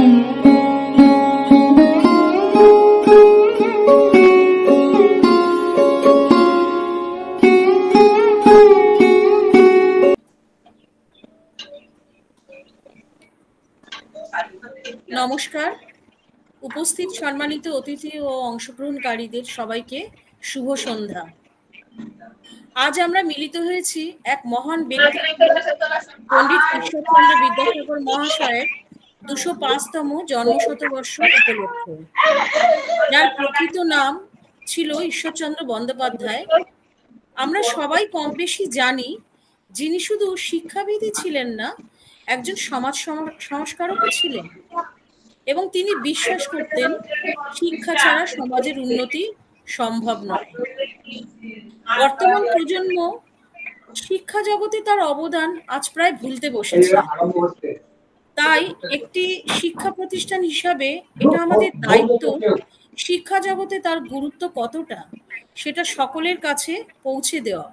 নমস্কার, উপস্থিত সম্মানিত অতিথি ও অংশগ্রহণকারীদের সবাইকে শুভ সন্ধ্যা। আজ আমরা মিলিত হয়েছি এক মহান ব্যক্তি পণ্ডিত ঈশ্বরচন্দ্র বিদ্যাসাগর মহাশয়ের ২০৫তম জন্মশতবর্ষ উপলক্ষে, যার প্রকৃত নাম ছিল ঈশ্বরচন্দ্র বন্দ্যোপাধ্যায়। আমরা সবাই কম বেশি জানি, যিনি শুধু শিক্ষাবিদই ছিলেন না, একজন সমাজ সংস্কারকও ছিলেন, এবং তিনি বিশ্বাস করতেন শিক্ষা ছাড়া সমাজের উন্নতি সম্ভব নয়। বর্তমান প্রজন্ম শিক্ষা জগতে তার অবদান আজ প্রায় ভুলতে বসেছে। তাই একটি শিক্ষা প্রতিষ্ঠান হিসাবে এটা আমাদের দায়িত্ব, শিক্ষা জগতে তার গুরুত্ব কতটা সেটা সকলের কাছে পৌঁছে দেওয়া।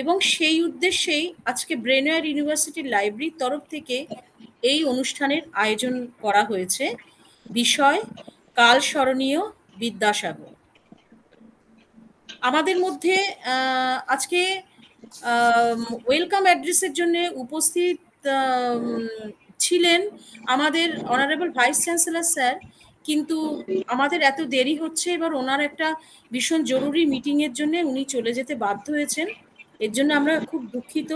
এবং সেই উদ্দেশ্যেই আজকে ব্রেনওয়্যার ইউনিভার্সিটি লাইব্রেরির তরফ থেকে এই অনুষ্ঠানের আয়োজন করা হয়েছে। বিষয় কাল স্মরণীয় বিদ্যাসাগর। আমাদের মধ্যে আজকে ওয়েলকাম অ্যাড্রেসের জন্য উপস্থিত ছিলেন আমাদের অনারেবল ভাইস চ্যান্সেলর স্যার, কিন্তু আমাদের এত দেরি হচ্ছে, এবার ওনার একটা ভীষণ জরুরি মিটিংয়ের জন্য উনি চলে যেতে বাধ্য হয়েছেন, এর জন্য আমরা খুব দুঃখিত।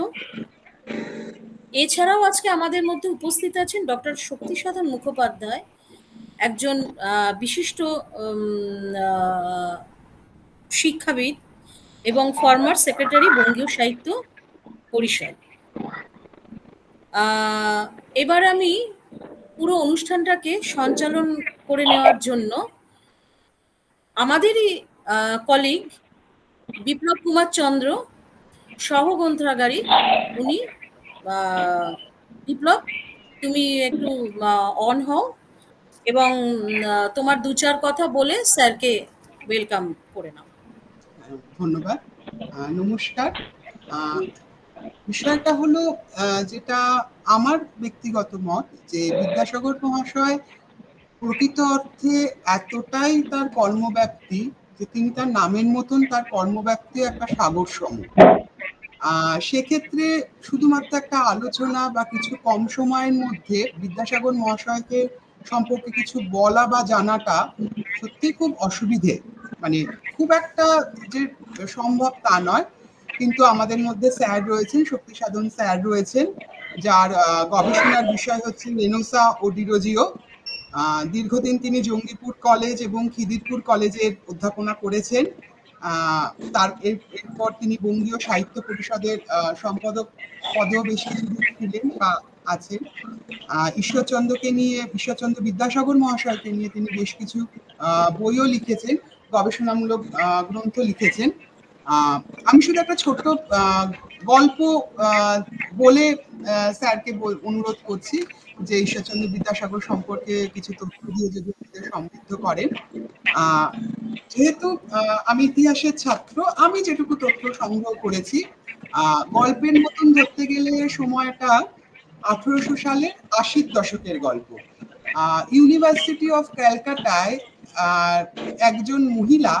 এছাড়াও আজকে আমাদের মধ্যে উপস্থিত আছেন ডক্টর শক্তিসাধন মুখোপাধ্যায়, একজন বিশিষ্ট শিক্ষাবিদ এবং ফরমার সেক্রেটারি বঙ্গীয় সাহিত্য পরিষদ। এবার আমি পুরো অনুষ্ঠানটাকে সঞ্চালন করে নেওয়ার জন্য আমাদেরই কলিগ বিপ্লব কুমার চন্দ্র, সহগ্রন্থাগারী, উনি। বিপ্লব, তুমি একটু অন হও এবং তোমার দু চার কথা বলে স্যারকে ওয়েলকাম করে নাও। ধন্যবাদ। নমস্কার। বিষয়টা হলো যেটা আমার ব্যক্তিগত মত, যে বিদ্যাসাগর মহাশয় প্রকৃত অর্থে এতটাই তার কর্মব্যাপ্তি যে তিনি তার নামের মতন তার কর্মব্যাপ্তি একটা সাগর সম। সেক্ষেত্রে শুধুমাত্র একটা আলোচনা বা কিছু কম সময়ের মধ্যে বিদ্যাসাগর মহাশয়কে সম্পর্কে কিছু বলা বা জানাটা সত্যি খুব অসুবিধে, মানে খুব একটা যে সম্ভব তা নয়। কিন্তু আমাদের মধ্যে স্যার রয়েছেন, শক্তিসাধন স্যার রয়েছেন, যার গবেষণার বিষয় হচ্ছে রেনোসা ও ডিরোজিও। দীর্ঘদিন তিনি জঙ্গিপুর কলেজ এবং খিদিরপুর কলেজের অধ্যাপনা করেছেন। তার এরপর তিনি বঙ্গীয় সাহিত্য পরিষদের সম্পাদক পদেও বেশ কিছুদিন ছিলেন বা আছেন। ঈশ্বরচন্দ্রকে নিয়ে, ঈশ্বরচন্দ্র বিদ্যাসাগর মহাশয়কে নিয়ে তিনি বেশ কিছু বইও লিখেছেন, গবেষণামূলক গ্রন্থ লিখেছেন। আমি শুধু একটা ছোট্ট গল্প বলে স্যারকে অনুরোধ করছি যে ঈশ্বরচন্দ্র বিদ্যাসাগর সম্পর্কে কিছু তথ্য দিয়ে যদি সমৃদ্ধ করেন। যেহেতু আমি ইতিহাসের ছাত্র, আমি যেটুকু তথ্য সংগ্রহ করেছি, গল্পের মতন ধরতে গেলে সময়টা 1800 সালের 80-র দশকের গল্প। ইউনিভার্সিটি অফ ক্যালকাটায় একজন মহিলা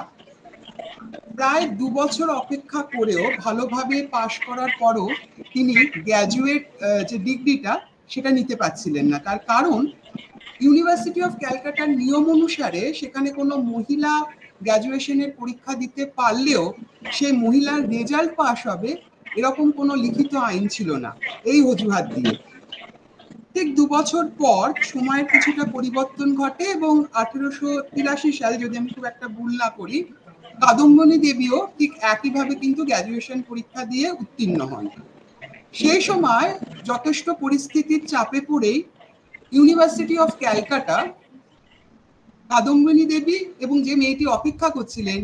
প্রায় 2 বছর অপেক্ষা করেও, ভালোভাবে পাশ করার পরও তিনি গ্র্যাজুয়েট যে ডিগ্রিটা সেটা নিতে পারছিলেন না। তার কারণ ইউনিভার্সিটি অফ ক্যালকাটার নিয়ম অনুসারে সেখানে কোনো মহিলা গ্র্যাজুয়েশনের পরীক্ষা দিতে পারলেও সেই মহিলার রেজাল্ট পাস হবে এরকম কোনো লিখিত আইন ছিল না, এই অজুহাত দিয়ে। ঠিক 2 বছর পর সময়ের কিছুটা পরিবর্তন ঘটে এবং 1883 সালে, যদি আমি খুব একটা ভুল না করি, কাদম্বিনী দেবীও ঠিক একইভাবে কিন্তু গ্র্যাজুয়েশন পরীক্ষা দিয়ে উত্তীর্ণ হন। সেই সময় যথেষ্ট পরিস্থিতির চাপে পড়েই ইউনিভার্সিটি অফ ক্যালকাটা কাদম্বিনী দেবী এবং যে মেয়েটি অপেক্ষা করছিলেন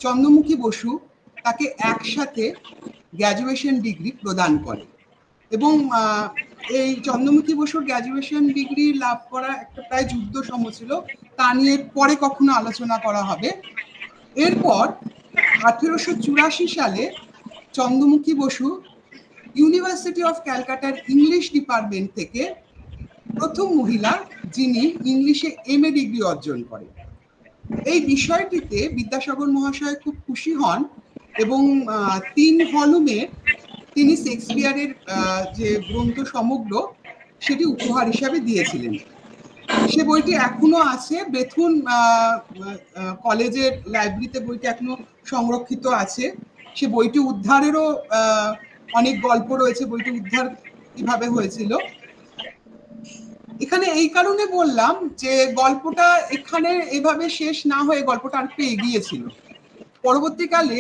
চন্দ্রমুখী বসু, তাকে একসাথে গ্র্যাজুয়েশন ডিগ্রি প্রদান করে। এবং এই চন্দ্রমুখী বসুর গ্র্যাজুয়েশন ডিগ্রি লাভ করা একটা প্রায় যুদ্ধ সম ছিল, তা নিয়ে পরে কখনো আলোচনা করা হবে। এরপর 1884 সালে চন্দ্রমুখী বসু ইউনিভার্সিটি অফ ক্যালকাটার ইংলিশ ডিপার্টমেন্ট থেকে প্রথম মহিলা যিনি ইংলিশে MA ডিগ্রি অর্জন করেন। এই বিষয়টিতে বিদ্যাসাগর মহাশয় খুব খুশি হন এবং 3 ভলিউমে তিনি শেক্সপিয়ারের যে গ্রন্থ সমগ্র সেটি উপহার হিসাবে দিয়েছিলেন। সে বইটি এখনো আছে, বেথুন কলেজের লাইব্রেরিতে বইটি এখনো সংরক্ষিত আছে। সে বইটি উদ্ধারেরও অনেক গল্প রয়েছে, বইটি উদ্ধার কিভাবে হয়েছিল। এখানে এই কারণে বললাম যে গল্পটা এখানে এভাবে শেষ না হয়ে গল্পটা আরেকটু এগিয়েছিল। পরবর্তীকালে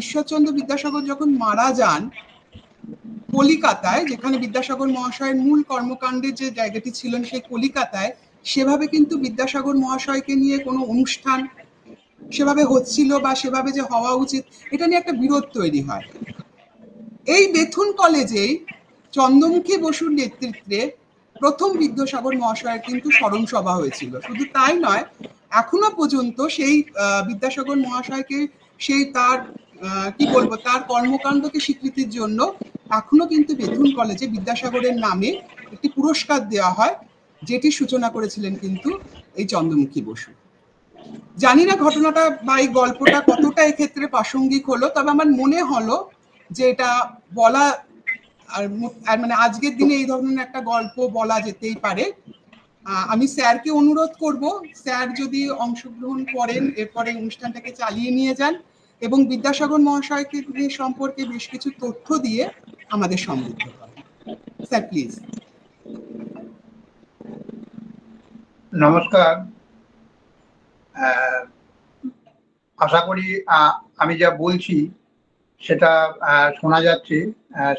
ঈশ্বরচন্দ্র বিদ্যাসাগর যখন মারা যান কলিকাতায়, যেখানে বিদ্যাসাগর মহাশয়ের মূল কর্মকাণ্ডের যে জায়গাটি ছিলেন সেই কলিকাতায়, সেভাবে কিন্তু বিদ্যাসাগর মহাশয়কে নিয়ে কোনো অনুষ্ঠান সেভাবে হচ্ছিল বা সেভাবে যে হওয়া উচিত এটা নিয়ে একটা বিরোধ তৈরি হয়। এই বেথুন কলেজেই চন্দ্রমুখী বসুর নেতৃত্বে প্রথম বিদ্যাসাগর মহাশয়ের কিন্তু স্মরণ সভা হয়েছিল। শুধু তাই নয়, এখনো পর্যন্ত সেই বিদ্যাসাগর মহাশয়কে সেই তার কি বলবো তার কর্মকাণ্ডকে স্বীকৃতির জন্য এখনো কিন্তু বেথুন কলেজে বিদ্যাসাগরের নামে একটি পুরস্কার দেওয়া হয়, যেটি সূচনা করেছিলেন কিন্তু এই চন্দ্রমুখী বসু। জানি না ঘটনাটা বা এই গল্পটা কতটা এক্ষেত্রে প্রাসঙ্গিক হলো, তবে আমার মনে হলো যে এটা বলা আর মানে আজকের দিনে এই ধরনের একটা গল্প বলা যেতেই পারে। আমি স্যারকে অনুরোধ করব, স্যার যদি অংশগ্রহণ করেন এরপরে অনুষ্ঠানটাকে চালিয়ে নিয়ে যান এবং বিদ্যাসাগর মহাশয়কে সম্পর্কে বেশ কিছু তথ্য দিয়ে আমাদের সমৃদ্ধ করেন। Sir please. নমস্কার। আশা করি আমি যা বলছি সেটা শোনা যাচ্ছে।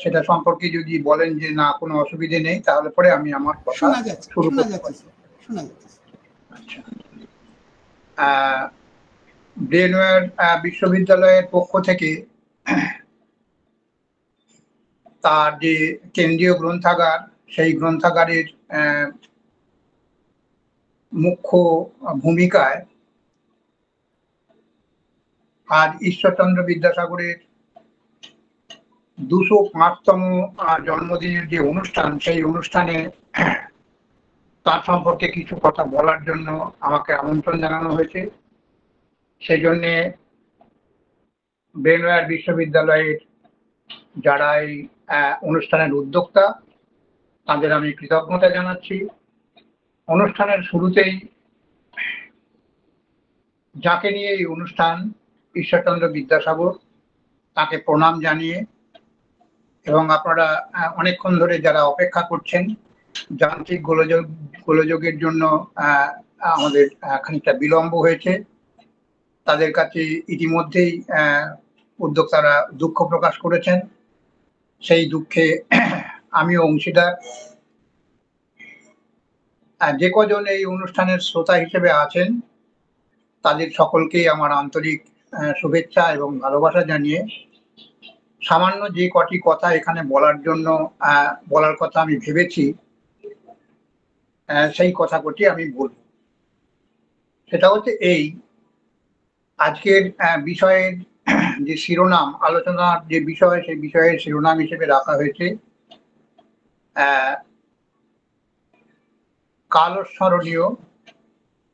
সেটা সম্পর্কে যদি বলেন যে না কোনো অসুবিধে নেই তাহলে পরে আমি আমার কথা শুরু করতে পারি। আচ্ছা, ব্রেনওয়্যার বিশ্ববিদ্যালয়ের পক্ষ থেকে তার যে কেন্দ্রীয় গ্রন্থাগার, সেই গ্রন্থাগারের মুখ্য ভূমিকায় আজ ঈশ্বরচন্দ্র বিদ্যাসাগরের 205তম জন্মদিনের যে অনুষ্ঠান, সেই অনুষ্ঠানে তার সম্পর্কে কিছু কথা বলার জন্য আমাকে আমন্ত্রণ জানানো হয়েছে। সেই জন্যে ব্রেনওয়্যার বিশ্ববিদ্যালয়ের যারা এই অনুষ্ঠানের উদ্যোক্তা তাদের আমি কৃতজ্ঞতা জানাচ্ছি। অনুষ্ঠানের শুরুতেই যাকে নিয়ে এই অনুষ্ঠান, ঈশ্বরচন্দ্র বিদ্যাসাগর, তাকে প্রণাম জানিয়ে এবং আপনারা অনেকক্ষণ ধরে যারা অপেক্ষা করছেন, যান্ত্রিক গোলযোগের জন্য আমাদের খানিকটা বিলম্ব হয়েছে, তাদের কাছে ইতিমধ্যেই উদ্যোক্তারা দুঃখ প্রকাশ করেছেন। সেই দুঃখে আমিও অংশীদার। যে কজন এই অনুষ্ঠানের শ্রোতা হিসেবে আছেন তাদের সকলকেই আমার আন্তরিক শুভেচ্ছা এবং ভালোবাসা জানিয়ে সামান্য যে কটি কথা এখানে বলার কথা আমি ভেবেছি, সেই কথা কটি আমি বলব। সেটা হচ্ছে এই আজকের বিষয়ের যে শিরোনাম, আলোচনার যে বিষয়, সেই বিষয়ের শিরোনাম হিসেবে রাখা হয়েছে কালস্মরণীয়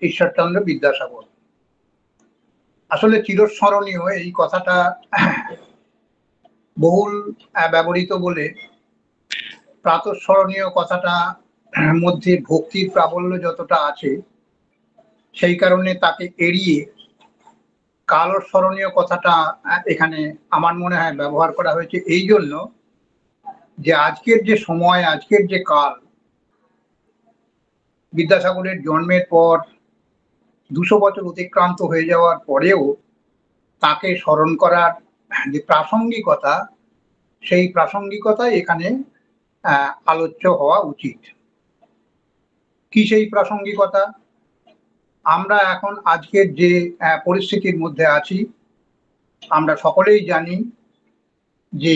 ঈশ্বরচন্দ্র বিদ্যাসাগর। আসলে চিরস্মরণীয় এই কথাটা বহুল ব্যবহৃত বলে প্রাতঃস্মরণীয় কথাটা মধ্যে ভক্তির প্রাবল্য যতটা আছে, সেই কারণে তাকে এড়িয়ে কালস্মরণীয় কথাটা এখানে আমার মনে হয় ব্যবহার করা হয়েছে এই জন্য যে আজকের যে সময়, আজকের যে কাল, বিদ্যাসাগরের জন্মের পর 200 বছর অতিক্রান্ত হয়ে যাওয়ার পরেও তাকে স্মরণ করার যে প্রাসঙ্গিকতা, সেই প্রাসঙ্গিকতাই এখানে আলোচ্য হওয়া উচিত। কি সেই প্রাসঙ্গিকতা? আমরা এখন আজকের যে পরিস্থিতির মধ্যে আছি, আমরা সকলেই জানি যে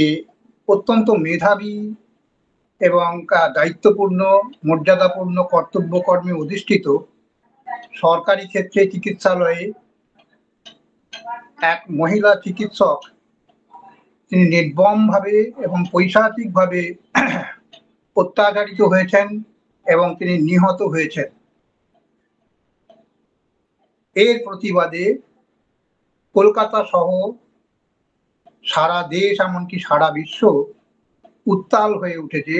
অত্যন্ত মেধাবী এবং দায়িত্বপূর্ণ, মর্যাদাপূর্ণ কর্তব্যকর্মে অধিষ্ঠিত সরকারি ক্ষেত্রে চিকিৎসালয়ে এক মহিলা চিকিৎসক, তিনি নির্মমভাবে এবং পৈশাচিকভাবে অত্যাচারিত হয়েছেন এবং তিনি নিহত হয়েছেন। এর প্রতিবাদে কলকাতা সহ সারা দেশ এমনকি সারা বিশ্ব উত্তাল হয়ে উঠেছে।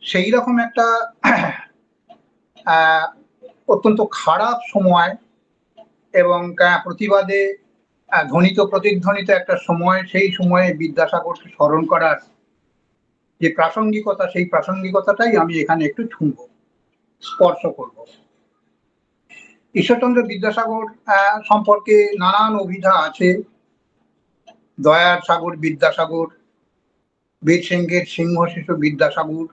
সেই রকম একটা অত্যন্ত খারাপ সময় এবং প্রতিবাদে ধ্বনিত প্রতিধ্বনিত একটা সময়, সেই সময়ে বিদ্যাসাগরকে স্মরণ করার যে প্রাসঙ্গিকতা, সেই প্রাসঙ্গিকতাটাই আমি এখানে একটু ছুঁব, স্পর্শ করব। ঈশ্বরচন্দ্র বিদ্যাসাগর সম্পর্কে নানান অভিধা আছে। দয়ার সাগর বিদ্যাসাগর, বীরসিংহের সিংহ শিশু বিদ্যাসাগর,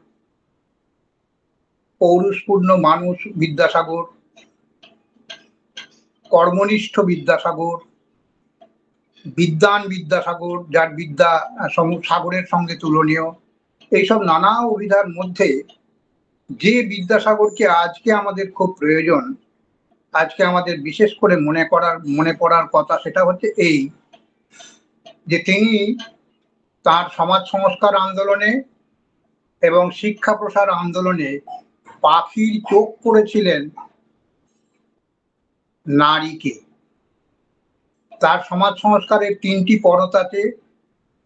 পৌরুষপূর্ণ মানুষ বিদ্যাসাগর, কর্মনিষ্ঠ বিদ্যাসাগর, বিদ্বান বিদ্যাসাগর, যার বিদ্যা সাগরের সঙ্গে তুলনীয়। এইসব নানা অভিধার মধ্যে যে বিদ্যাসাগরকে আজকে আমাদের খুব প্রয়োজন, আজকে আমাদের বিশেষ করে মনে পড়ার কথা, সেটা হচ্ছে এই যে তিনি তার সমাজ সংস্কার আন্দোলনে এবং শিক্ষা প্রসার আন্দোলনে পাখির চোখ করেছিলেন নারীকে। তার সমাজ সংস্কারের 3টি পরত আছে।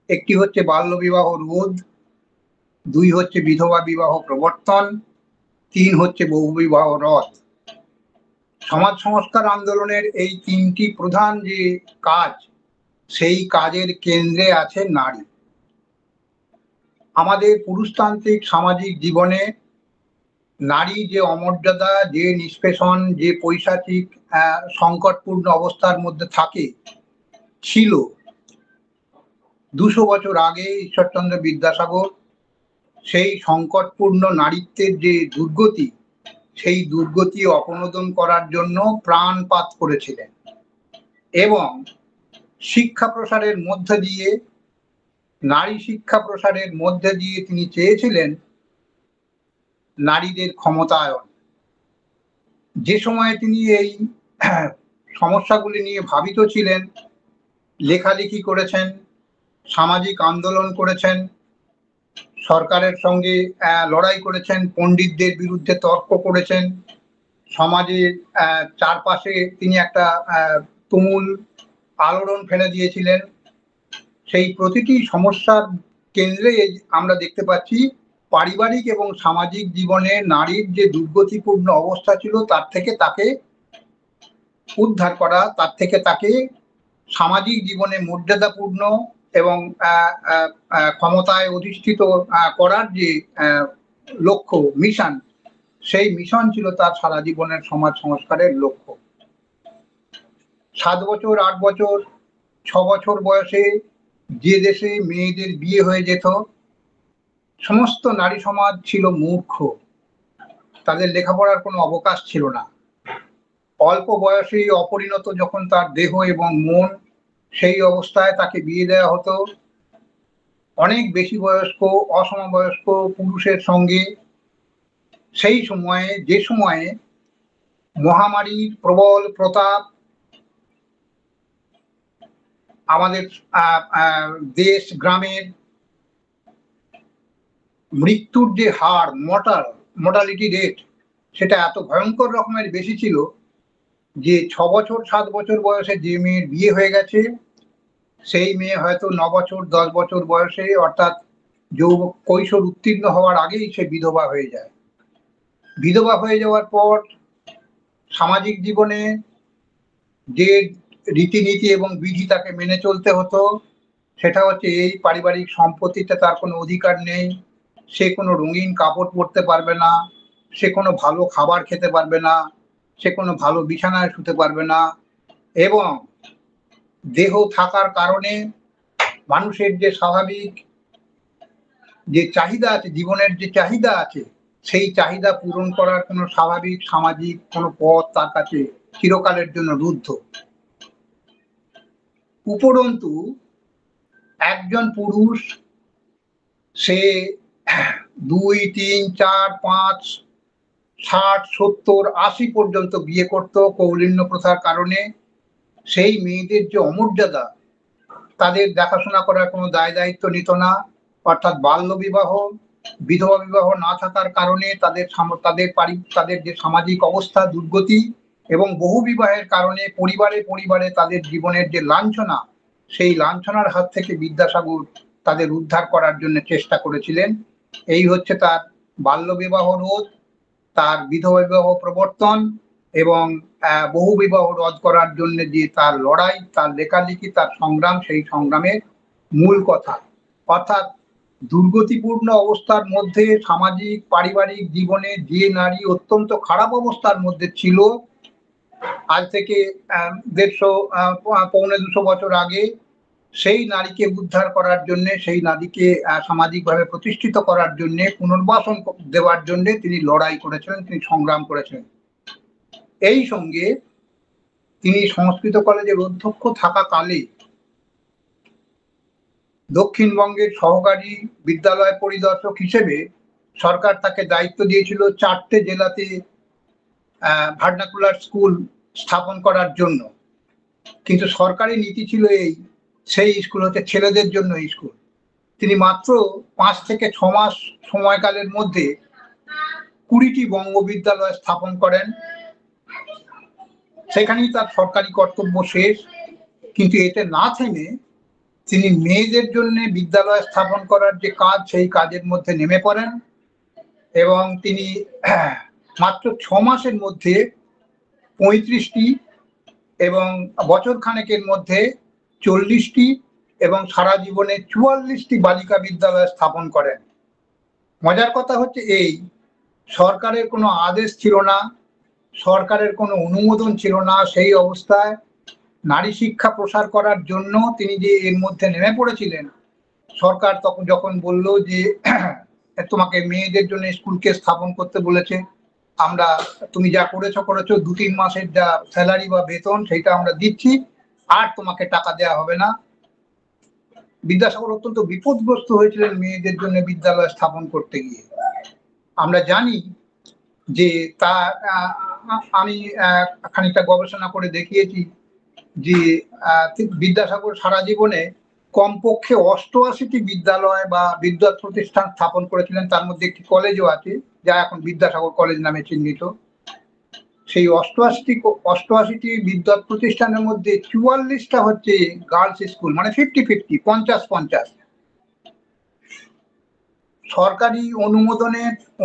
একটি হচ্ছে বাল্যবিবাহ রোধ, 2 হচ্ছে বিধবা বিবাহ প্রবর্তন, 3 হচ্ছে বহুবিবাহ রদ। সমাজ সংস্কার আন্দোলনের এই 3টি প্রধান যে কাজ, সেই কাজের কেন্দ্রে আছে নারী। আমাদের পুরুষতান্ত্রিক সামাজিক জীবনে নারী যে অমর্যাদা, যে নিষ্পেষণ, যে পৈশাচিক সংকটপূর্ণ অবস্থার মধ্যে ছিল 200 বছর আগে ঈশ্বরচন্দ্র বিদ্যাসাগর সেই সংকটপূর্ণ নারীত্বের যে দুর্গতি, সেই দুর্গতি অপনোদন করার জন্য প্রাণপাত করেছিলেন এবং শিক্ষা প্রসারের মধ্যে দিয়ে, নারী শিক্ষা প্রসারের মধ্যে দিয়ে তিনি চেয়েছিলেন নারীদের ক্ষমতায়ন। যে সময়ে তিনি এই সমস্যাগুলি নিয়ে ভাবিত ছিলেন, লেখালেখি করেছেন, সামাজিক আন্দোলন করেছেন, সরকারের সঙ্গে লড়াই করেছেন, পণ্ডিতদের বিরুদ্ধে তর্ক করেছেন, সমাজের চারপাশে তিনি একটা তুমুল আলোড়ন ফেলে দিয়েছিলেন। সেই প্রতিটি সমস্যার কেন্দ্রে আমরা দেখতে পাচ্ছি পারিবারিক এবং সামাজিক জীবনে নারীর যে দুর্গতিপূর্ণ অবস্থা ছিল, তার থেকে তাকে উদ্ধার করা, তার থেকে তাকে সামাজিক জীবনে মর্যাদাপূর্ণ এবং ক্ষমতায় অধিষ্ঠিত করার যে লক্ষ্য, মিশন, সেই মিশন ছিল তার সারা জীবনের সমাজ সংস্কারের লক্ষ্য। 7 বছর, 8 বছর, 6 বছর বয়সে যে দেশে মেয়েদের বিয়ে হয়ে যেত, সমস্ত নারী সমাজ ছিল মূর্খ, তাদের লেখাপড়ার কোনো অবকাশ ছিল না। অল্প বয়সে অপরিণত যখন তার দেহ এবং মন, সেই অবস্থায় তাকে বিয়ে দেওয়া হতো অনেক বেশি বয়স্ক, অসমবয়স্ক পুরুষের সঙ্গে। সেই সময়ে, যে সময়ে মহামারীর প্রবল প্রতাপ, আমাদের দেশ গ্রামের মৃত্যুর যে হার, মর্টালিটি রেট, সেটা এত ভয়ঙ্কর রকমের বেশি ছিল যে 6 বছর 7 বছর বয়সে যে মেয়ের বিয়ে হয়ে গেছে, সেই মেয়ে হয়তো 9 বছর 10 বছর বয়সে, অর্থাৎ কৈশোর উত্তীর্ণ হওয়ার আগেই সে বিধবা হয়ে যায়। বিধবা হয়ে যাওয়ার পর সামাজিক জীবনে যে রীতিনীতি এবং বিধি তাকে মেনে চলতে হতো, সেটা হচ্ছে এই পারিবারিক সম্পত্তিতে তার কোনো অধিকার নেই, সে কোনো রঙিন কাপড় পরতে পারবে না, সে কোনো ভালো খাবার খেতে পারবে না, সে কোনো ভালো বিছানায় শুতে পারবে না, এবং দেহ থাকার কারণে মানুষের যে স্বাভাবিক যে চাহিদা আছে, জীবনের যে চাহিদা আছে, সেই চাহিদা পূরণ করার কোনো স্বাভাবিক সামাজিক কোনো পথ তার কাছে চিরকালের জন্য রুদ্ধ। উপরন্তু একজন পুরুষ সে 2, 3, 4, 5, 60, 70, 80 পর্যন্ত বিয়ে করত কৌলিন্য প্রথার কারণে। সেই মেয়েদের যে অমর্যাদা, তাদের দেখাশোনা করার কোনো দায় দায়িত্ব নিত না, অর্থাৎ বাল্য বিবাহ বিধবা বিবাহ না থাকার কারণে তাদের যে সামাজিক অবস্থা দুর্গতি এবং বহু বিবাহের কারণে পরিবারে পরিবারে তাদের জীবনের যে লাঞ্ছনা, সেই লাঞ্ছনার হাত থেকে বিদ্যাসাগর তাদের উদ্ধার করার জন্য চেষ্টা করেছিলেন। এই হচ্ছে তার বাল্যবিবাহ রোধ, তার বিধবা বিবাহ প্রবর্তন এবং বহু বিবাহ রোধ করার জন্য যে তার লড়াই, তার লেখালেখি, তার সংগ্রাম, সেই সংগ্রামের মূল কথা। অর্থাৎ দুর্গতিপূর্ণ অবস্থার মধ্যে সামাজিক পারিবারিক জীবনে যে নারী অত্যন্ত খারাপ অবস্থার মধ্যে ছিল, আজ থেকে 150-200 বছর আগে, সেই নারীকে উদ্ধার করার জন্য, সেই নারীকে সামাজিকভাবে প্রতিষ্ঠিত করার জন্য, পুনর্বাসন দেওয়ার জন্য তিনি লড়াই করেছিলেন, তিনি সংগ্রাম করেছিলেন। এই সঙ্গে তিনি সংস্কৃত কলেজের অধ্যক্ষ থাকাকালে দক্ষিণবঙ্গের সহকারী বিদ্যালয় পরিদর্শক হিসেবে সরকার তাকে দায়িত্ব দিয়েছিল 4টে জেলাতে ভার্নাকুলার স্কুল স্থাপন করার জন্য। কিন্তু সরকারি নীতি ছিল সেই স্কুল হচ্ছে ছেলেদের জন্য স্কুল। তিনি মাত্র 5 থেকে 6 মাস সময়কালের মধ্যে 20টি বঙ্গ বিদ্যালয় স্থাপন করেন। সেখানেই তার সরকারি কর্তব্য শেষ। কিন্তু এতে না থেমে তিনি মেয়েদের জন্য বিদ্যালয় স্থাপন করার যে কাজ, সেই কাজের মধ্যে নেমে পড়েন এবং তিনি মাত্র 6 মাসের মধ্যে 35টি এবং বছর খানেকের মধ্যে 40টি এবং সারা জীবনে 44টি বালিকা বিদ্যালয় স্থাপন করেন। মজার কথা হচ্ছে এই, সরকারের কোনো আদেশ ছিল না, সরকারের কোনো অনুমোদন ছিল না। সেই অবস্থায় নারী শিক্ষা প্রসার করার জন্য তিনি যে এর মধ্যে নেমে পড়েছিলেন, সরকার তখন যখন বলল যে তোমাকে মেয়েদের জন্য স্কুলকে স্থাপন করতে বলেছে, আমরা তুমি যা করেছো 2-3 মাসের যা স্যালারি বা বেতন সেইটা আমরা দিচ্ছি, আর তোমাকে টাকা দেওয়া হবে না। বিদ্যাসাগর অত্যন্ত বিপদগ্রস্ত হয়েছিলেন মেয়েদের জন্য বিদ্যালয় স্থাপন করতে গিয়ে। আমরা জানি যে তা আমি খানিকটা গবেষণা করে দেখিয়েছি যে বিদ্যাসাগর সারা জীবনে কমপক্ষে 88টি বিদ্যালয় বা বিদ্যা প্রতিষ্ঠান স্থাপন করেছিলেন। তার মধ্যে একটি কলেজও আছে যা এখন বিদ্যাসাগর কলেজ নামে চিহ্নিত। সেই 88টি বিদ্যা প্রতিষ্ঠানের মধ্যে 44টা হচ্ছে গার্লস স্কুল, মানে 50-50, 50-50। সরকারি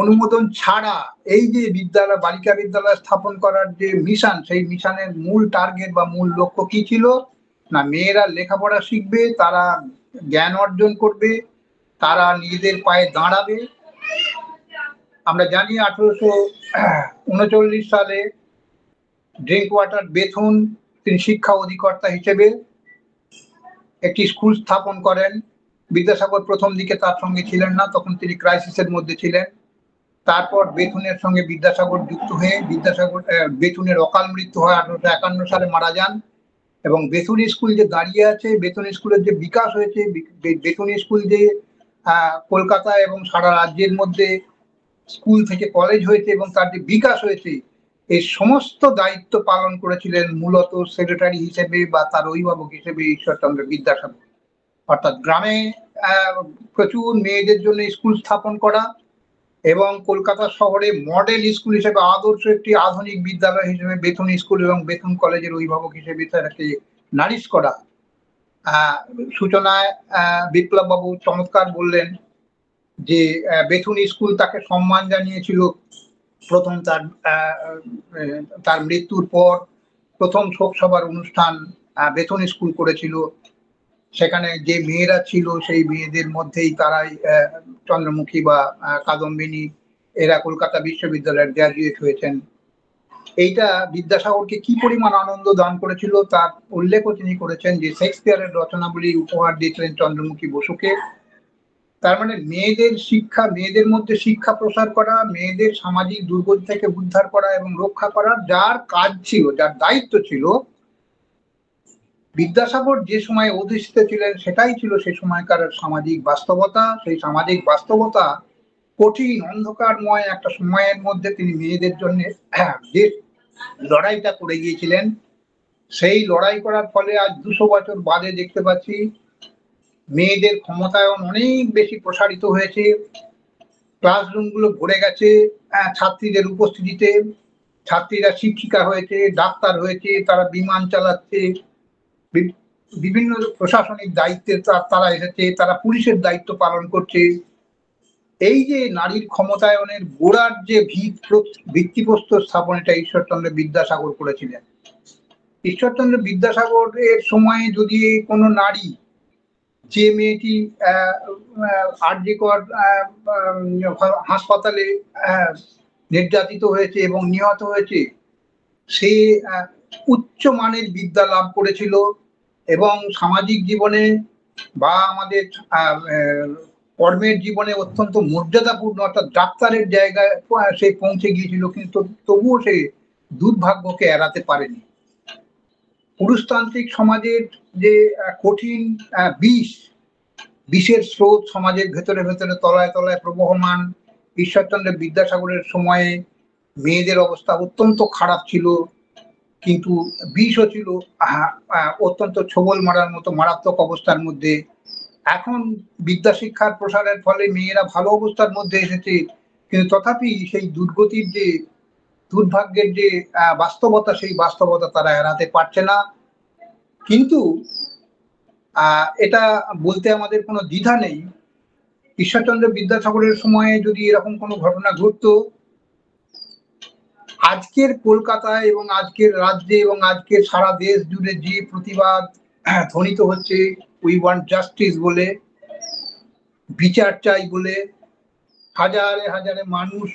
অনুমোদন ছাড়া এই যে বিদ্যালয়, বালিকা বিদ্যালয় স্থাপন করার যে মিশন, সেই মিশনের মূল টার্গেট বা মূল লক্ষ্য কি ছিল না, মেয়েরা লেখাপড়া শিখবে, তারা জ্ঞান অর্জন করবে, তারা নিজেদের পায়ে দাঁড়াবে। আমরা জানি 1839 সালে ড্রিঙ্ক ওয়াটার বেথুন তিনি শিক্ষা অধিকর্তা হিসেবে একটি স্কুল স্থাপন করেন। বিদ্যাসাগর প্রথম দিকে তার সঙ্গে ছিলেন না, তখন তিনি ক্রাইসিসের মধ্যে ছিলেন। তারপর বেথুনের সঙ্গে বিদ্যাসাগর যুক্ত হয়ে বেথুনের অকাল মৃত্যু হয়, 1851 সালে মারা যান। এবং বেথুন স্কুল যে দাঁড়িয়ে আছে, বেথুন স্কুলের যে বিকাশ হয়েছে, বেথুন স্কুল যে কলকাতা এবং সারা রাজ্যের মধ্যে স্কুল থেকে কলেজ হয়েছে এবং তার যে বিকাশ হয়েছে, এই সমস্ত দায়িত্ব পালন করেছিলেন মূলত সেক্রেটারি হিসেবে বা তার অভিভাবক হিসেবে ঈশ্বরচন্দ্র বিদ্যাসাগর। অর্থাৎ গ্রামে প্রচুর মেয়েদের জন্য স্কুল স্থাপন করা এবং কলকাতা শহরে মডেল স্কুল হিসেবে আদর্শ একটি আধুনিক বিদ্যালয় হিসেবে বেথুন স্কুল এবং বেথুন কলেজের অভিভাবক হিসেবে তাকে নালিশ করা। সূচনায় বিপ্লব বাবু চমৎকার বললেন যে বেথুন স্কুল তাকে সম্মান জানিয়েছিল। প্রথম তার মৃত্যুর পর প্রথম শোক সভার অনুষ্ঠান বেথুন স্কুল করেছিল। সেখানে যে মেয়েরা ছিল সেই মেয়েদের মধ্যেই তারাই চন্দ্রমুখী বা কাদম্বিনী, এরা কলকাতা বিশ্ববিদ্যালয়ের গ্র্যাজুয়েট হয়েছেন। এইটা বিদ্যাসাগরকে কি পরিমাণ আনন্দ দান করেছিল তার উল্লেখও তিনি করেছেন যে শেক্সপিয়ারের রচনাবলী উপহার দিয়েছিলেন চন্দ্রমুখী বসুকে। তার মানে মেয়েদের মধ্যে শিক্ষা প্রসার করা, মেয়েদের সামাজিক দুর্গতি থেকে উদ্ধার করা এবং রক্ষা করার যার কাজ ছিল, যার দায়িত্ব ছিল, বিদ্যাসাগর যে সময় অধিষ্ঠিত ছিলেন সেটাই ছিল সে সময়কার সামাজিক বাস্তবতা। সেই সামাজিক বাস্তবতা কঠিন অন্ধকারময় একটা সময়ের মধ্যে তিনি মেয়েদের জন্য যে লড়াইটা করে গিয়েছিলেন, সেই লড়াই করার ফলে আজ 200 বছর বাদে দেখতে পাচ্ছি মেয়েদের ক্ষমতায়ন অনেক বেশি প্রসারিত হয়েছে। ক্লাসরুমগুলো ভরে গেছে ছাত্রীদের উপস্থিতিতে। ছাত্রীরা শিক্ষিকা হয়েছে, ডাক্তার হয়েছে, তারা বিমান চালাচ্ছে, বিভিন্ন প্রশাসনিক দায়িত্বে তারা এসেছে, তারা পুলিশের দায়িত্ব পালন করছে। এই যে নারীর ক্ষমতায়নের গোড়ার যে ভিত্তিপ্রস্তর স্থাপন, এটা ঈশ্বরচন্দ্র বিদ্যাসাগর করেছিলেন। ঈশ্বরচন্দ্র বিদ্যাসাগরের সময়ে যদি কোনো নারী, যে মেয়েটি আরজিকর হাসপাতালে নির্যাতিত হয়েছে এবং নিহত হয়েছে, সে উচ্চ মানের বিদ্যা লাভ করেছিল এবং সামাজিক জীবনে বা আমাদের কর্মের জীবনে অত্যন্ত মর্যাদাপূর্ণ অর্থাৎ ডাক্তারের জায়গায় সে পৌঁছে গিয়েছিল, কিন্তু তবুও সে দুর্ভাগ্যকে এড়াতে পারেনি। পুরুষতান্ত্রিক সমাজের যে কঠিন বিষের স্রোত সমাজের ভেতরে ভেতরে তলায় তলায় প্রবহমান। ঈশ্বরচন্দ্র বিদ্যাসাগরের সময়ে মেয়েদের অবস্থা অত্যন্ত খারাপ ছিল, কিন্তু বিষও ছিল অত্যন্ত ছোবল মারার মতো মারাত্মক অবস্থার মধ্যে। এখন বিদ্যা শিক্ষার প্রসারের ফলে মেয়েরা ভালো অবস্থার মধ্যে এসেছে, কিন্তু তথাপি সেই দুর্গতির যে দুর্ভাগ্যের যে বাস্তবতা, সেই বাস্তবতা তারা এড়াতে পারছে না। কিন্তু এটা বলতে আমাদের কোনো দ্বিধা নেই, ঈশ্বরচন্দ্র বিদ্যাসাগরের সময়ে যদি এরকম কোনো ঘটনা ঘটতো, আজকের কলকাতায় এবং আজকের রাজ্যে এবং আজকের সারা দেশ জুড়ে যে প্রতিবাদ ধ্বনিত হচ্ছে, উই ওয়ান্ট জাস্টিস বলে, বিচার চাই বলে হাজারে হাজারে মানুষ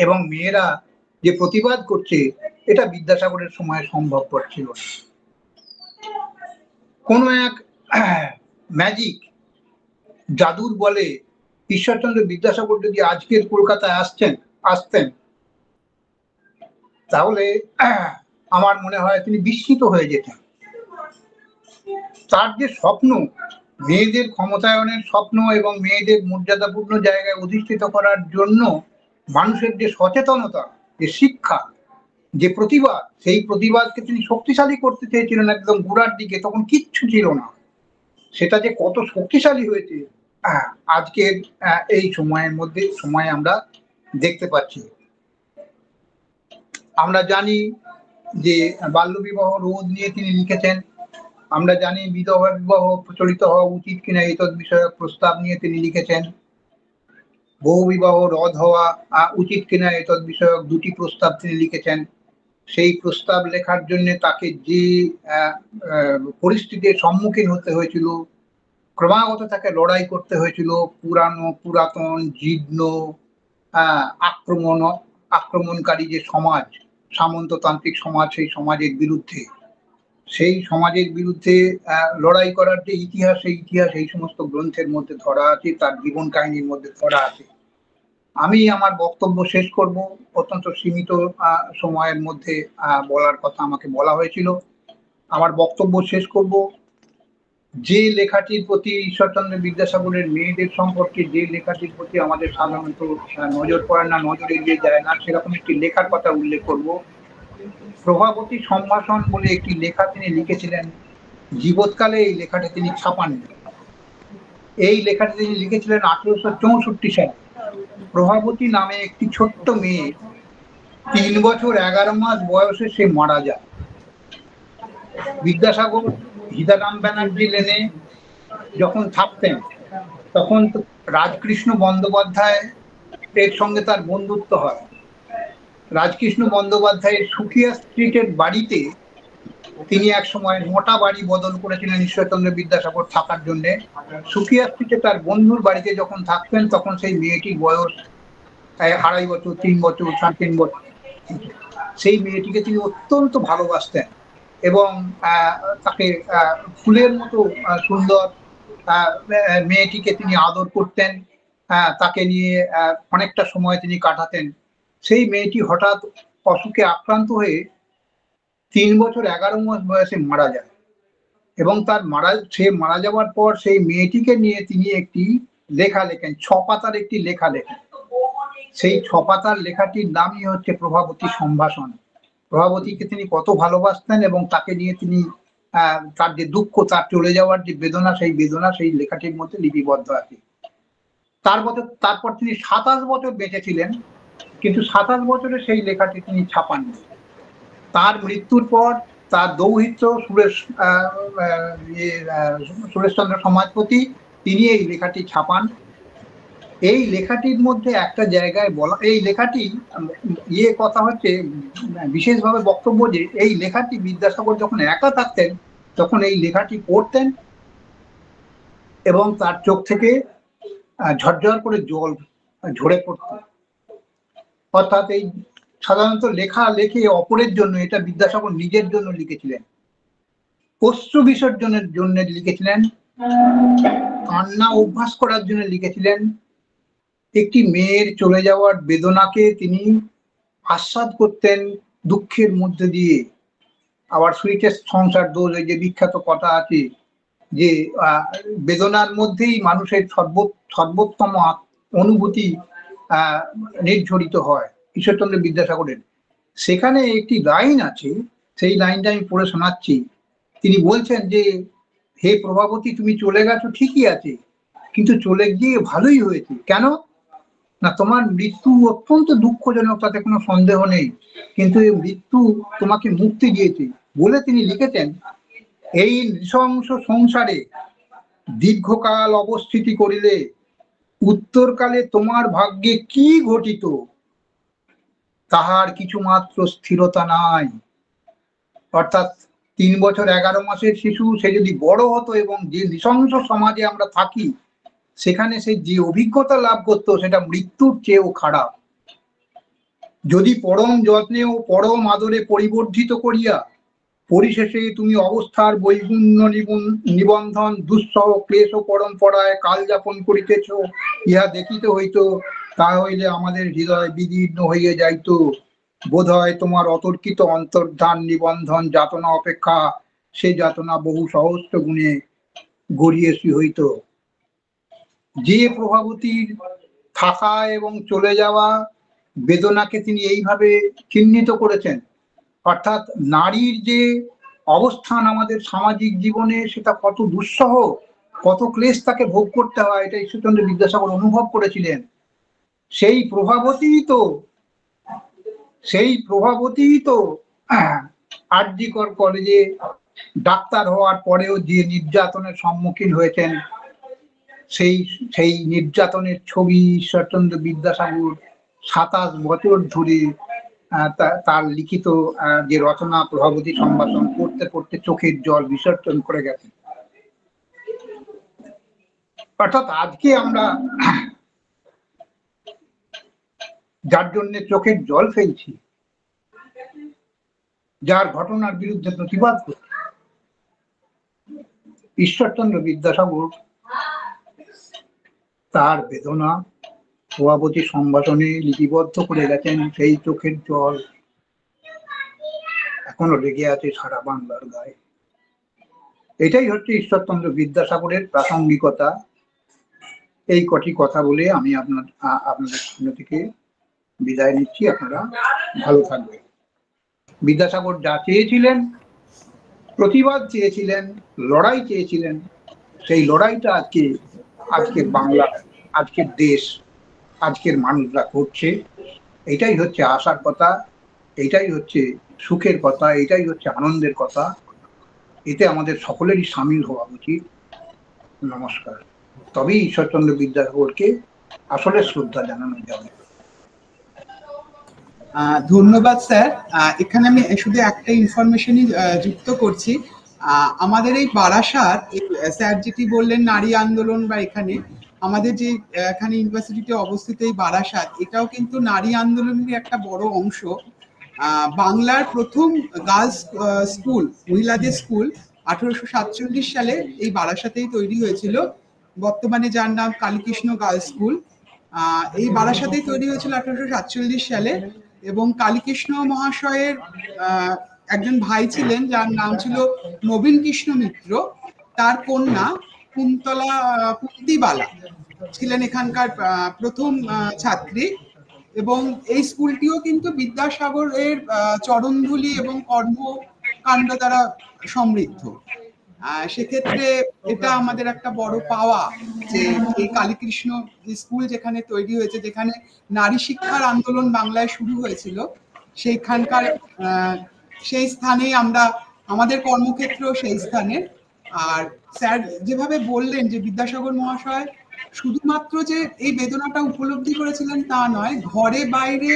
এবং মেয়েরা যে প্রতিবাদ করছে, এটা বিদ্যাসাগরের সময় সম্ভবপর ছিল না। কোনো এক ম্যাজিক জাদুর বলে ঈশ্বরচন্দ্র বিদ্যাসাগর যদি আজকের কলকাতায় আসতেন, তাহলে আমার মনে হয় তিনি বিস্মিত হয়ে যেতেন। তার যে স্বপ্ন, মেয়েদের ক্ষমতায়নের স্বপ্ন এবং মেয়েদের মর্যাদাপূর্ণ জায়গায় অধিষ্ঠিত করার জন্য মানুষের যে সচেতনতা, যে শিক্ষা, যে প্রতিবাদ, সেই প্রতিবাদকে তিনি শক্তিশালী করতে চেয়েছিলেন একদম গোড়ার দিকে, তখন কিচ্ছু ছিল না। সেটা যে কত শক্তিশালী হয়েছে আজকের এই সময়ে আমরা দেখতে পাচ্ছি। আমরা জানি যে বাল্যবিবাহ রোধ নিয়ে তিনি লিখেছেন, আমরা জানি বিধবা বিবাহ প্রচলিত হওয়া উচিত কিনা এই বিষয়ক প্রস্তাব নিয়ে তিনি লিখেছেন, বহু বিবাহ রদ হওয়া উচিত কিনা এই বিষয়ক দুটি প্রস্তাব তিনি লিখেছেন। সেই প্রস্তাব লেখার জন্য তাকে যে পরিস্থিতির সম্মুখীন হতে হয়েছিল, ক্রমাগত তাকে লড়াই করতে হয়েছিল পুরাতন জীর্ণ আক্রমণকারী যে সমাজ, সামন্ততান্ত্রিক সমাজ, সেই সমাজের বিরুদ্ধে। সেই সমাজের বিরুদ্ধে লড়াই করার যে ইতিহাস, সেই ইতিহাস এই সমস্ত গ্রন্থের মধ্যে ধরা আছে, তার জীবন কাহিনীর মধ্যে ধরা আছে। আমি আমার বক্তব্য শেষ করব, অত্যন্ত সীমিত সময়ের মধ্যে বলার কথা আমাকে বলা হয়েছিল। আমার বক্তব্য শেষ করব যে লেখাটির প্রতি, ঈশ্বরচন্দ্র বিদ্যাসাগরের মেয়েদের সম্পর্কে যে লেখাটির প্রতি আমাদের সাধারণত নজর পড়ে না, নজর এগিয়ে যায় না, সেরকম একটি লেখার কথা উল্লেখ করব। প্রভাবতী সম্ভাষণ বলে একটি লেখা তিনি লিখেছিলেন, জীবৎকালে এই লেখাটি তিনি ছাপাননি। এই লেখাটি তিনি লিখেছিলেন 1864 সালে। প্রভাবতী নামে একটি ছোট্ট মেয়ে, 3 বছর 11 মাস বয়সে সে মারা যায়। বিদ্যাসাগর হিদারাম ব্যানার্জি লেনে যখন থাকতেন, তখন রাজকৃষ্ণ বন্দ্যোপাধ্যায় এর সঙ্গে তার বন্ধুত্ব হয়। রাজকৃষ্ণ বন্দ্যোপাধ্যায়ের সুখিয়া স্ট্রিটের বাড়িতে তিনি এক সময় মোটা বাড়ি বদল করেছিলেন ঈশ্বরচন্দ্র বিদ্যাসাগর থাকার জন্য। সুখিয়া স্ট্রিটে তার বন্ধুর বাড়িতে যখন থাকতেন, তখন সেই মেয়েটির বয়স 2.5 বছর, 3 বছর, 3.5 বছর। সেই মেয়েটিকে তিনি অত্যন্ত ভালোবাসতেন এবং তাকে ফুলের মতো সুন্দর মেয়েটিকে তিনি আদর করতেন, তাকে নিয়ে অনেকটা সময় তিনি কাটাতেন। সেই মেয়েটি হঠাৎ অসুখে আক্রান্ত হয়ে 3 বছর 11 মাস বয়সে মারা যায় এবং সে মারা যাওয়ার পর সেই মেয়েটিকে নিয়ে তিনি একটি লেখা লেখেন, 6 পাতার একটি লেখা লেখেন। সেই 6 পাতার লেখাটির নামই হচ্ছে প্রভাবতী সম্ভাষণ। প্রভাবতীকে তিনি কত ভালোবাসতেন এবং তাকে নিয়ে তিনি তার যে দুঃখ, তার চলে যাওয়ার যে বেদনা, সেই লেখাটির মধ্যে লিপিবদ্ধ আছে। তারপর তিনি 27 বছর বেঁচে ছিলেন, কিন্তু 27 বছরে সেই লেখাটি তিনি ছাপাননি। তার মৃত্যুর পর তার দৌহিত্র সুরেশচন্দ্র সমাজপতি তিনি এই লেখাটি ছাপান। এই লেখাটির মধ্যে একটা জায়গায় বলা, এই লেখাটি কথা হচ্ছে বিশেষভাবে বক্তব্য যে এই লেখাটি বিদ্যাসাগর যখন একা থাকতেন তখন এই লেখাটি পড়তেন এবং তার চোখ থেকে ঝরঝর করে জল ঝরে পড়ত। অর্থাৎ এই সাধারণত লেখা লেখে অপরের জন্য, এটা বিদ্যাসাগর নিজের জন্য লিখেছিলেন, অশ্রু বিসর্জনের জন্য লিখেছিলেন, কান্না অভ্যাস করার জন্য লিখেছিলেন, একটি মেয়ের চলে যাওয়ার বেদনাকে তিনি আস্বাদ করতেন দুঃখের মধ্যে দিয়ে। আবার সুইটেস্ট সংসার দোষ, এই যে বিখ্যাত কথা আছে যে বেদনার মধ্যেই মানুষের সর্বোত্তম অনুভূতি নির্ঝরিত হয়, ঈশ্বরচন্দ্র বিদ্যাসাগরের। সেখানে একটি লাইন আছে, সেই লাইনটা আমি পড়ে শোনাচ্ছি। তিনি বলছেন যে হে প্রভাবতী, তুমি চলে গেছো ঠিকই আছে, কিন্তু চলে গিয়ে ভালোই হয়েছে। কেন না, তোমার মৃত্যু অত্যন্ত দুঃখজনক, তাতে কোনো সন্দেহ নেই, কিন্তু এই মৃত্যু তোমাকে মুক্তি দিয়েছে বলে তিনি লিখেছেন, এই নৃশংস সংসারে দীর্ঘকাল অবস্থিতি করিলে উত্তরকালে তোমার ভাগ্যে কি ঘটিত তাহার কিছু মাত্র স্থিরতা নাই। অর্থাৎ 3 বছর 11 মাসের শিশু, সে যদি বড় হতো এবং যে নৃশংস সমাজে আমরা থাকি সেখানে সে যে অভিজ্ঞতা লাভ করতো সেটা মৃত্যুর চেয়েও খারাপ। যদি পরম যত্নে ও পরম আদরে পরিবর্ধিত করিয়া পরিশেষে তুমি অবস্থার বৈগুণ্য নিবন্ধন দুঃসহ ক্লেশ ও পরম্পরায় কাল যাপন করিতেছ, ইহা দেখিতে হইত, তা হইলে আমাদের হৃদয় বিদীর্ণ হইয়া যাইত। বোধ হয় তোমার অতর্কিত অন্তর্ধান নিবন্ধন যাতনা অপেক্ষা সে যাতনা বহু সহস্র গুণে গড়িয়েছি হইত। যে প্রভাবতীর থাকা এবং চলে যাওয়া বেদনাকে তিনি এইভাবে চিহ্নিত করেছেন, অর্থাৎ নারীর যে অবস্থান আমাদের সামাজিক জীবনে সেটা কত দুঃসহ, কত ক্লেশ তাকে ভোগ করতে হয়, এটা ঈশ্বরচন্দ্র বিদ্যাসাগর অনুভব করেছিলেন। সেই প্রভাবতী তো আরজিকর কলেজে ডাক্তার হওয়ার পরেও যে নির্যাতনের সম্মুখীন হয়েছেন, সেই নির্যাতনের ছবি ঈশ্বরচন্দ্র বিদ্যাসাগর 27 বছর ধরে তার লিখিত যে রচনা প্রভাবতী সম্ভাষণ পড়তে পড়তে চোখের জল বিসর্জন করে গেছেন। অর্থাৎ আজকে আমরা যার জন্য চোখের জল ফেলছি, যার ঘটনার বিরুদ্ধে প্রতিবাদ করছি, ঈশ্বরচন্দ্র বিদ্যাসাগর তার বেদনা প্রভাবতী সম্ভাষণে লিপিবদ্ধ করে গেছেন। সেই চোখের জল এখনো লেগে আছে সারা বাংলার গায়ে। এটাই হচ্ছে ঈশ্বরচন্দ্র বিদ্যাসাগরের প্রাসঙ্গিকতা। এই কটি কথা বলে আমি আপনাদের সামনে থেকে বিদায় নিচ্ছি। আপনারা ভালো থাকবেন। বিদ্যাসাগর যা চেয়েছিলেন, প্রতিবাদ চেয়েছিলেন, লড়াই চেয়েছিলেন, সেই লড়াইটা আজকের বাংলা, আজকের দেশ, আজকের মানুষরা করছে। এটাই হচ্ছে আশার কথা, এটাই হচ্ছে সুখের কথা, এটাই হচ্ছে আনন্দের কথা। এতে আমাদের সকলেরই সামিল হওয়া উচিত। নমস্কার। তবেই ঈশ্বরচন্দ্র বিদ্যাসাগরকে আসলে শ্রদ্ধা জানানো যাবে। ধন্যবাদ স্যার। এখানে আমি শুধু একটা ইনফরমেশনই যুক্ত করছি। আমাদের এই বারাসাত, স্যার যেটি বললেন নারী আন্দোলন, বা এখানে আমাদের যে এখানে ইউনিভার্সিটিতে অবস্থিত এই বারাসাত, এটাও কিন্তু নারী আন্দোলনের একটা বড় অংশ। বাংলার প্রথম গার্লস স্কুল, মহিলাদের স্কুল 1847 সালে এই বারাসাতেই তৈরি হয়েছিল, বর্তমানে যার নাম কালীকৃষ্ণ গার্লস স্কুল। এই বারাসাতেই তৈরি হয়েছিল 1847 সালে, এবং কালীকৃষ্ণ মহাশয়ের একজন ভাই ছিলেন যার নাম ছিল নবীন কৃষ্ণ মিত্র, তার কন্যা কুন্তিবালা ছিলেন এখানকার প্রথম ছাত্রী। এবং এই স্কুলটিও কিন্তু বিদ্যাসাগরের চরণধুলি এবং কর্মকাণ্ড দ্বারা সমৃদ্ধ। সেক্ষেত্রে এটা আমাদের একটা বড় পাওয়া যে এই কালীকৃষ্ণ স্কুল যেখানে তৈরি হয়েছে, যেখানে নারী শিক্ষার আন্দোলন বাংলায় শুরু হয়েছিল, সেইখানকার সেই স্থানেই আমরা, আমাদের কর্মক্ষেত্র সেই স্থানে। আর স্যার যেভাবে বললেন যে বিদ্যাসাগর মহাশয় শুধুমাত্র যে এই বেদনাটা উপলব্ধি করেছিলেন তা নয়, ঘরে বাইরে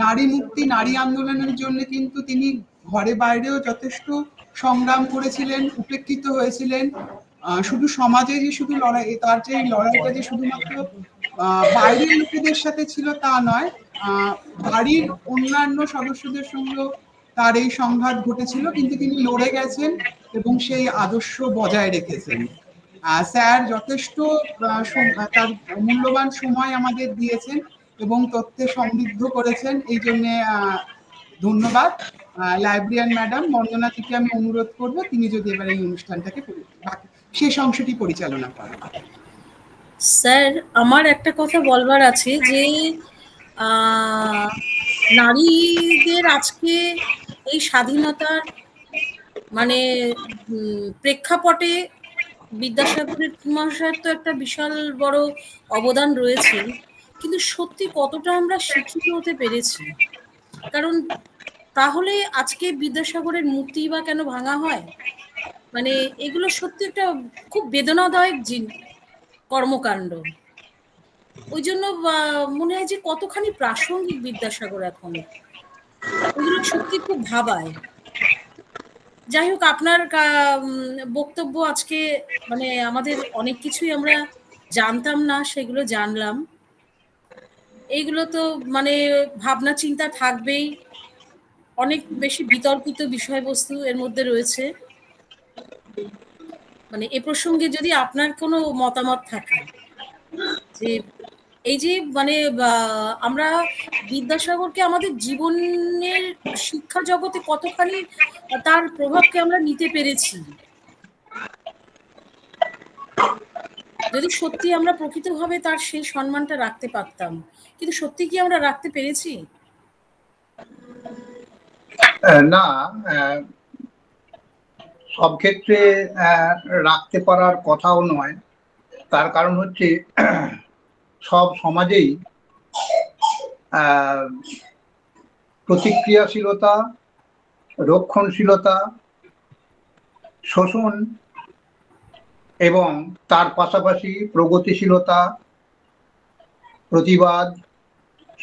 নারী মুক্তি, নারী আন্দোলনের জন্য কিন্তু তিনি ঘরে বাইরেও যথেষ্ট সংগ্রাম করেছিলেন, উপেক্ষিত হয়েছিলেন। শুধু সমাজে যে শুধু লড়াই, তার যে লড়াইটা যে শুধুমাত্র বাইরের লোকেদের সাথে ছিল তা নয়, বাড়ির অন্যান্য সদস্যদের সঙ্গে তার এই সংঘাত ঘটেছিল, কিন্তু তিনি লড়ে গেছেন এবং সেই আদর্শ বজায় রেখেছেন। স্যার যথেষ্ট তার মূল্যবান সময় আমাদের দিয়েছেন এবং তথ্যে সমৃদ্ধ করেছেন, এই জন্য ধন্যবাদ। লাইব্রেরিয়ান ম্যাডাম বন্দনাদিকে আমি অনুরোধ করব তিনি যদি এবার এই অনুষ্ঠানটাকে শেষ অংশটি পরিচালনা করেন। স্যার, আমার একটা কথা বলবার আছে যে নারীদের আজকে এই স্বাধীনতার মানে প্রেক্ষাপটে বিদ্যাসাগরের মহাশয়ের তো একটা বিশাল বড় অবদান রয়েছে, কিন্তু সত্যি কতটা আমরা শিক্ষিত হতে পেরেছি? কারণ তাহলে আজকে বিদ্যাসাগরের মূর্তি বা কেন ভাঙা হয়? মানে এগুলো সত্যি একটা খুব বেদনাদায়ক কর্মকাণ্ড। ওই জন্য মনে হয় যে কতখানি প্রাসঙ্গিক বিদ্যাসাগর এখন, ওইগুলো সত্যি খুব ভাবায়। যাই হোক, আপনার বক্তব্য আজকে মানে আমাদের অনেক কিছুই আমরা জানতাম না, সেগুলো জানলাম। এইগুলো তো মানে ভাবনা চিন্তা থাকবেই, অনেক বেশি বিতর্কিত বিষয়বস্তু এর মধ্যে রয়েছে। মানে এ প্রসঙ্গে যদি আপনার কোনো মতামত থাকে যে এই যে মানে আমরা বিদ্যাসাগরকে আমাদের জীবনের শিক্ষা জগতে কতখানি তার প্রভাবকে আমরা নিতে পেরেছি, যদি সত্যি আমরা প্রকৃতভাবে তার সেই সম্মানটা রাখতে পারতাম, কিন্তু সত্যি কি আমরা রাখতে পেরেছি? না, সব ক্ষেত্রে রাখতে পারার কথাও নয়। তার কারণ হচ্ছে সব সমাজেই প্রতিক্রিয়াশীলতা, রক্ষণশীলতা, শোষণ এবং তার পাশাপাশি প্রগতিশীলতা, প্রতিবাদ,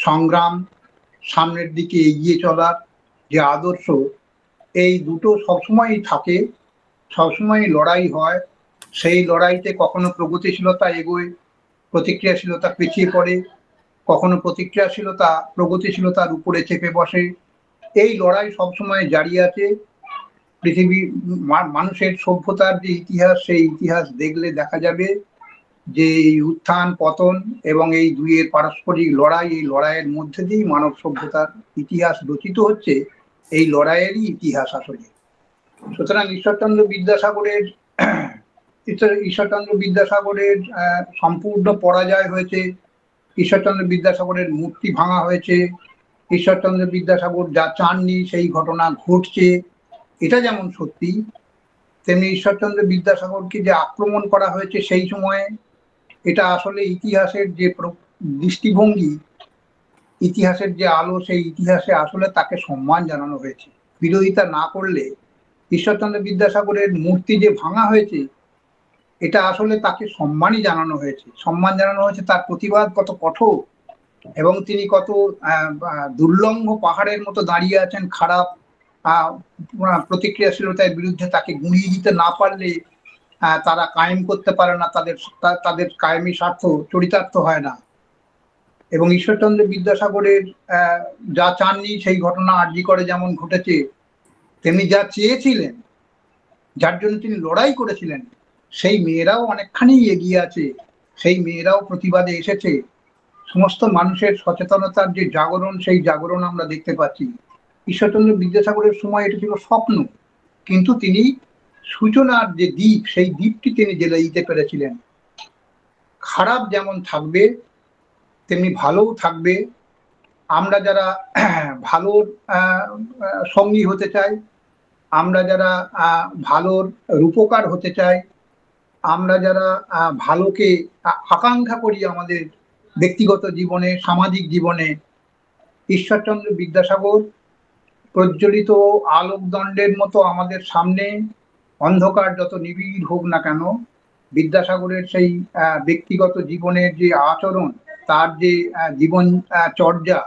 সংগ্রাম, সামনের দিকে এগিয়ে চলার যে আদর্শ, এই দুটো সবসময়ই থাকে, সবসময় লড়াই হয়। সেই লড়াইতে কখনো প্রগতিশীলতা এগোয়, প্রতিক্রিয়াশীলতা পিছিয়ে পড়ে, কখনো প্রতিক্রিয়াশীলতা প্রগতিশীলতার উপরে চেপে বসে। এই লড়াই সবসময় জারি আছে। পৃথিবী মানুষের সভ্যতার যে ইতিহাস, সেই ইতিহাস দেখলে দেখা যাবে যে এই উত্থান পতন এবং এই দুইয়ের পারস্পরিক লড়াই, এই লড়াইয়ের মধ্যে দিয়েই মানব সভ্যতার ইতিহাস রচিত হচ্ছে। এই লড়াইয়েরই ইতিহাস আসলে। সুতরাং ঈশ্বরচন্দ্র বিদ্যাসাগরের সম্পূর্ণ পরাজয় হয়েছে, ঈশ্বরচন্দ্র বিদ্যাসাগরের মূর্তি ভাঙা হয়েছে, ঈশ্বরচন্দ্র বিদ্যাসাগর যা চাননি সেই ঘটনা ঘটছে, এটা যেমন সত্যি, তেমনি ঈশ্বরচন্দ্র বিদ্যাসাগরকে যে আক্রমণ করা হয়েছে সেই সময়ে, এটা আসলে ইতিহাসের যে দৃষ্টিভঙ্গি, ইতিহাসের যে আলো, সেই ইতিহাসে আসলে তাকে সম্মান জানানো হয়েছে। বিরোধিতা না করলে ঈশ্বরচন্দ্র বিদ্যাসাগরের মূর্তি যে ভাঙা হয়েছে, এটা আসলে তাকে সম্মানই জানানো হয়েছে। সম্মান জানানো হয়েছে তার প্রতিবাদ কত কঠোর এবং তিনি কত দুর্লঙ্ঘ পাহাড়ের মতো দাঁড়িয়ে আছেন। খারাপ প্রতিক্রিয়াশীলতার বিরুদ্ধে তাকে গুঁড়িয়ে দিতে না পারলে তারা কায়েম করতে পারে না, তাদের কায়েমি স্বার্থ চরিতার্থ হয় না। এবং ঈশ্বরচন্দ্র বিদ্যাসাগরের যা চাননি সেই ঘটনা আরজি করে যেমন ঘটেছে, তেমনি যা চেয়েছিলেন, যার জন্য তিনি লড়াই করেছিলেন, সেই মেয়েরাও অনেকখানি এগিয়ে আছে, সেই মেয়েরাও প্রতিবাদে এসেছে। সমস্ত মানুষের সচেতনতার যে জাগরণ, সেই জাগরণ আমরা দেখতে পাচ্ছি। ঈশ্বরচন্দ্র বিদ্যাসাগরের সময় এটা ছিল স্বপ্ন, কিন্তু তিনি সূচনার যে দ্বীপ, সেই দ্বীপটি তিনি জেলে দিতে পেরেছিলেন। খারাপ যেমন থাকবে তেমনি ভালোও থাকবে। আমরা যারা ভালোর সঙ্গী হতে চাই, আমরা যারা ভালোর রূপকার হতে চাই, আমরা যারা ভালোকে আকাঙ্ক্ষা করি আমাদের ব্যক্তিগত জীবনে, সামাজিক জীবনে, ঈশ্বরচন্দ্র বিদ্যাসাগর প্রজ্বলিত আলোকদণ্ডের মতো আমাদের সামনে অন্ধকার যত নিবিড় হোক না কেন, বিদ্যাসাগরের সেই ব্যক্তিগত জীবনের যে আচরণ, তার যে জীবন চর্যা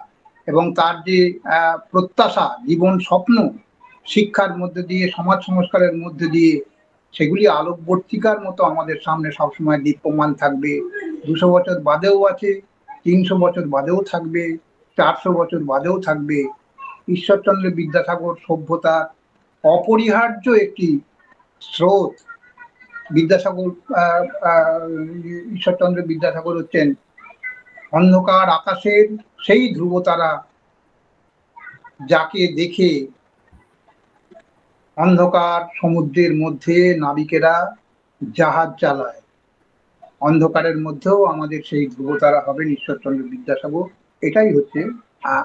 এবং তার যে প্রত্যাশা, জীবন স্বপ্ন, শিক্ষার মধ্যে দিয়ে, সমাজ সংস্কারের মধ্যে দিয়ে, সেগুলি আলোকবর্তিকার মতো আমাদের সামনে সবসময় দীপ্যমান থাকবে। 200 বছর বাদেও আছে, 300 বছর বাদেও থাকবে, 400 বছর বাদেও থাকবে। ঈশ্বরচন্দ্র বিদ্যাসাগর সভ্যতার অপরিহার্য একটি স্রোত। বিদ্যাসাগর ঈশ্বরচন্দ্র বিদ্যাসাগর হচ্ছেন অন্ধকার আকাশের সেই ধ্রুবতারা, যাকে দেখে অন্ধকার সমুদ্রের মধ্যে নাবিকেরা জাহাজ চালায়। অন্ধকারের মধ্যেও আমাদের সেই ধ্রুবতারা হবেন ঈশ্বরচন্দ্র বিদ্যাসাগর। এটাই হচ্ছে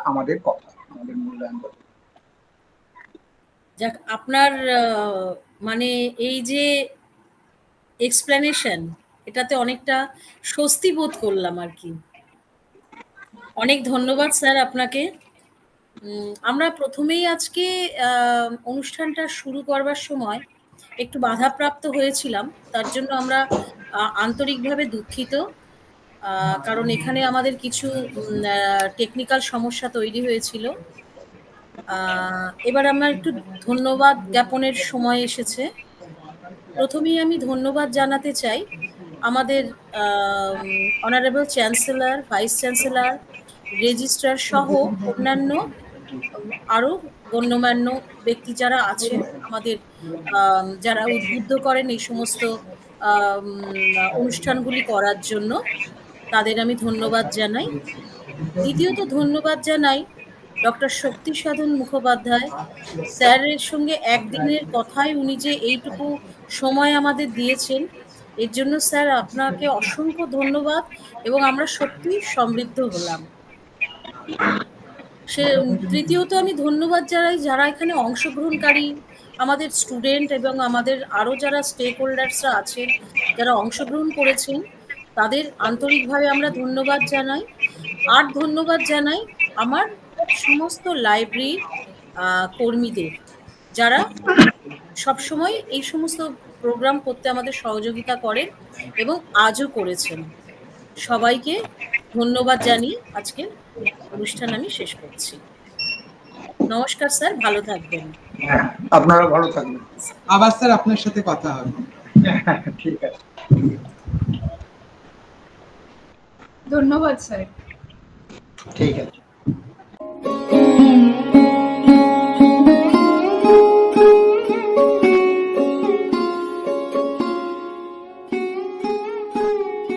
আমাদের কথা, আমাদের মূল্যায়ন কথা। যাক, আপনার মানে এই যে এক্সপ্লেনেশন, এটাতে অনেকটা স্বস্তি বোধ করলাম আর কি। অনেক ধন্যবাদ স্যার আপনাকে। আমরা প্রথমেই আজকে অনুষ্ঠানটা শুরু করবার সময় একটু বাধাপ্রাপ্ত হয়েছিলাম, তার জন্য আমরা আন্তরিকভাবে দুঃখিত। কারণ এখানে আমাদের কিছু টেকনিক্যাল সমস্যা তৈরি হয়েছিল। এবার আমার একটু ধন্যবাদ জ্ঞাপনের সময় এসেছে। প্রথমেই আমি ধন্যবাদ জানাতে চাই আমাদের honourable chancellor, vice chancellor, registrar সহ অন্যান্য আরও গণ্যমান্য ব্যক্তি যারা আছেন, আমাদের যারা উদ্বুদ্ধ করেন এই সমস্ত অনুষ্ঠানগুলি করার জন্য, তাদের আমি ধন্যবাদ জানাই। দ্বিতীয়ত ধন্যবাদ জানাই ডক্টর শক্তিসাধন মুখোপাধ্যায় স্যারের সঙ্গে একদিনের কথায় উনি যে এইটুকু সময় আমাদের দিয়েছেন, এর জন্য স্যার আপনাকে অসংখ্য ধন্যবাদ, এবং আমরা সত্যি সমৃদ্ধ হলাম। তৃতীয়ত আমি ধন্যবাদ জানাই যারা এখানে অংশগ্রহণকারী আমাদের স্টুডেন্ট এবং আমাদের আরও যারা স্টেক হোল্ডার্সরা আছেন, যারা অংশগ্রহণ করেছেন, তাদের আন্তরিকভাবে আমরা ধন্যবাদ জানাই। আর ধন্যবাদ জানাই আমার সমস্ত লাইব্রেরির কর্মীদের, যারা সবসময় এই সমস্ত প্রোগ্রাম করতে আমাদের সহযোগিতা করেন এবং আজও করেছেন। সবাইকে ধন্যবাদ জানিয়ে আজকের অনুষ্ঠান আমি শেষ করছি। নমস্কার স্যার, ভালো থাকবেন। আপনারা ভালো থাকবেন। আবার স্যার আপনার সাথে কথা হবে। ঠিক আছে, ধন্যবাদ স্যার। ঠিক আছে।